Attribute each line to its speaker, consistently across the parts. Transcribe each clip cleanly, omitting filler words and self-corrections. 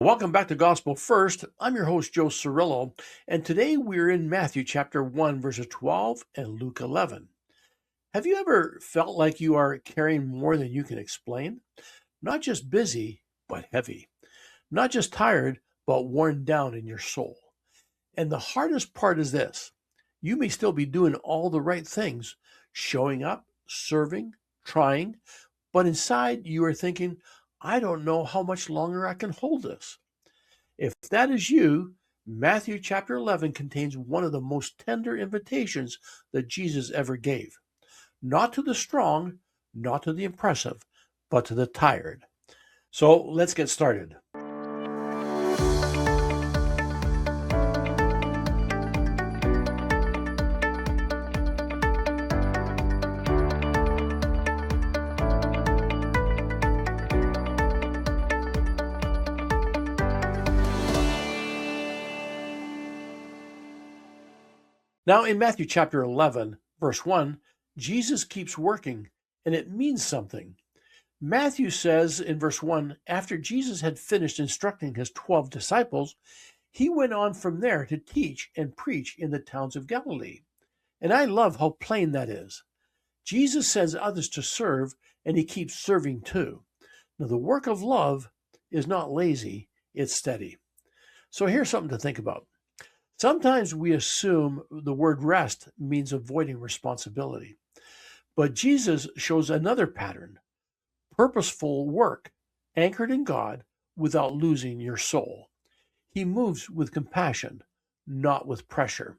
Speaker 1: Welcome back to Gospel First. I'm your host, Joe Cirillo, and today we're in Matthew chapter 1, verses 12 and Luke 11. Have you ever felt like you are carrying more than you can explain? Not just busy, but heavy. Not just tired, but worn down in your soul. And the hardest part is this: you may still be doing all the right things, showing up, serving, trying, but inside you are thinking, I don't know how much longer I can hold this. If that is you, Matthew chapter 11 contains one of the most tender invitations that Jesus ever gave. Not to the strong, not to the impressive, but to the tired. So let's get started. Now, in Matthew chapter 11, verse 1, Jesus keeps working, and it means something. Matthew says in verse 1, after Jesus had finished instructing his 12 disciples, he went on from there to teach and preach in the towns of Galilee. And I love how plain that is. Jesus sends others to serve, and he keeps serving too. Now, the work of love is not lazy, it's steady. So here's something to think about. Sometimes we assume the word rest means avoiding responsibility. But Jesus shows another pattern: purposeful work, anchored in God without losing your soul. He moves with compassion, not with pressure.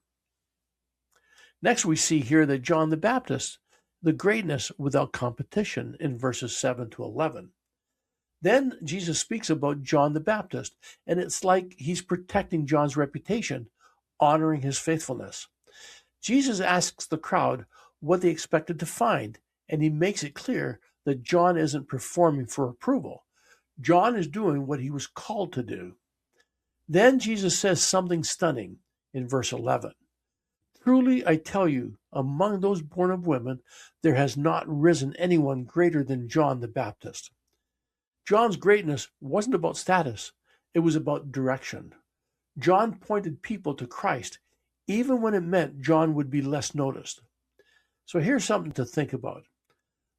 Speaker 1: Next, we see here that John the Baptist, the greatness without competition in verses 7 to 11. Then Jesus speaks about John the Baptist, and it's like he's protecting John's reputation, honoring his faithfulness. Jesus asks the crowd what they expected to find, and he makes it clear that John isn't performing for approval. John is doing what he was called to do. Then Jesus says something stunning in verse 11. Truly, I tell you, among those born of women, there has not risen anyone greater than John the Baptist. John's greatness wasn't about status, it was about direction. John pointed people to Christ, even when it meant John would be less noticed. So here's something to think about.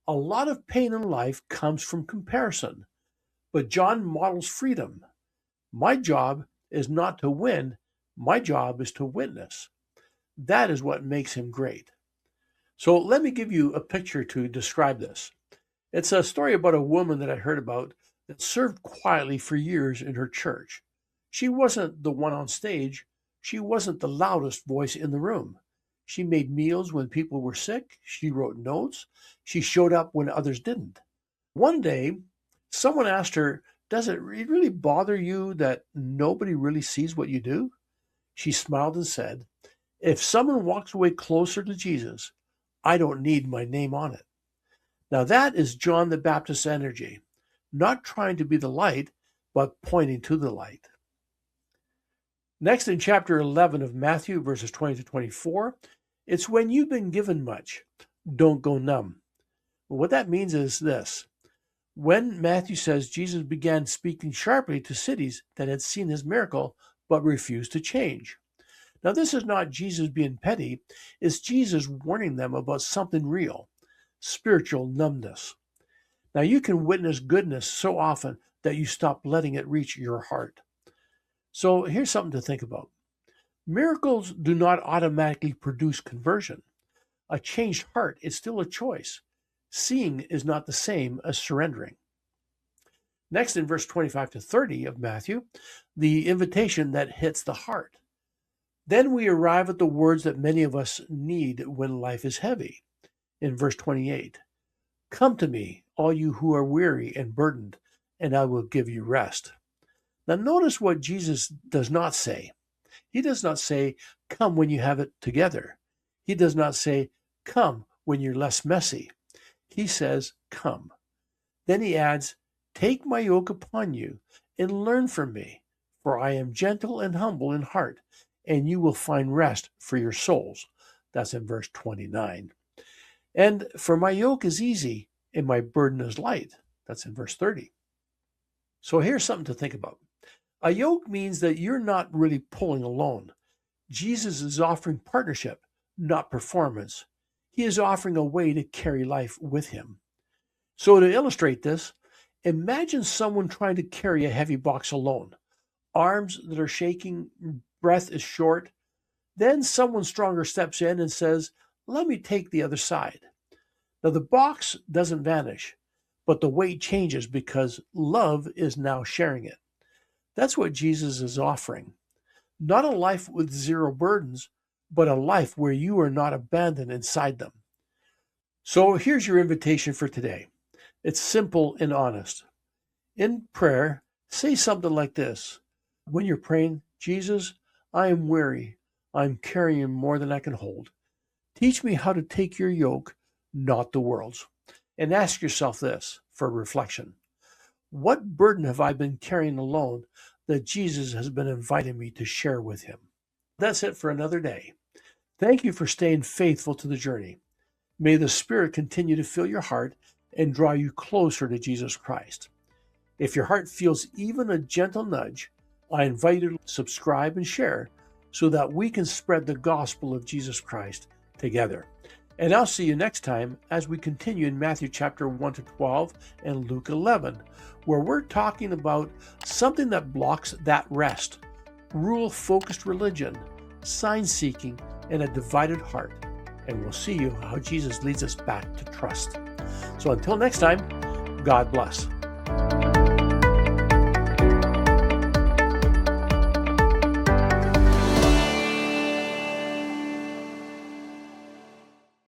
Speaker 1: A lot of pain in life comes from comparison, but John models freedom. My job is not to win, my job is to witness. That is what makes him great. So let me give you a picture to describe this. It's a story about a woman that I heard about that served quietly for years in her church. She wasn't the one on stage. She wasn't the loudest voice in the room. She made meals when people were sick. She wrote notes. She showed up when others didn't. One day, someone asked her, does it really bother you that nobody really sees what you do? She smiled and said, if someone walks away closer to Jesus, I don't need my name on it. Now that is John the Baptist's energy, not trying to be the light, but pointing to the light. Next, in chapter 11 of Matthew, verses 20 to 24, it's when you've been given much, don't go numb. What that means is this. When Matthew says Jesus began speaking sharply to cities that had seen his miracle but refused to change. Now, this is not Jesus being petty, it's Jesus warning them about something real, spiritual numbness. Now, you can witness goodness so often that you stop letting it reach your heart. So here's something to think about. Miracles do not automatically produce conversion. A changed heart is still a choice. Seeing is not the same as surrendering. Next, in verse 25 to 30 of Matthew, the invitation that hits the heart. Then we arrive at the words that many of us need when life is heavy. In verse 28, come to me, all you who are weary and burdened, and I will give you rest. Now notice what Jesus does not say. He does not say, come when you have it together. He does not say, come when you're less messy. He says, come. Then he adds, take my yoke upon you and learn from me, for I am gentle and humble in heart, and you will find rest for your souls. That's in verse 29. And for my yoke is easy and my burden is light. That's in verse 30. So here's something to think about. A yoke means that you're not really pulling alone. Jesus is offering partnership, not performance. He is offering a way to carry life with him. So, to illustrate this, imagine someone trying to carry a heavy box alone. Arms that are shaking, breath is short. Then someone stronger steps in and says, "Let me take the other side." Now, the box doesn't vanish, but the weight changes because love is now sharing it. That's what Jesus is offering. Not a life with zero burdens, but a life where you are not abandoned inside them. So here's your invitation for today. It's simple and honest. In prayer, say something like this. When you're praying, "Jesus, I am weary. I'm carrying more than I can hold. Teach me how to take your yoke, not the world's." And ask yourself this for reflection. What burden have I been carrying alone that Jesus has been inviting me to share with him? That's it for another day. Thank you for staying faithful to the journey. May the Spirit continue to fill your heart and draw you closer to Jesus Christ. If your heart feels even a gentle nudge, I invite you to subscribe and share so that we can spread the gospel of Jesus Christ together. And I'll see you next time as we continue in Matthew chapter 1 to 12 and Luke 11, where we're talking about something that blocks that rest: rule-focused religion, sign-seeking, and a divided heart. And we'll see you how Jesus leads us back to trust. So until next time, God bless.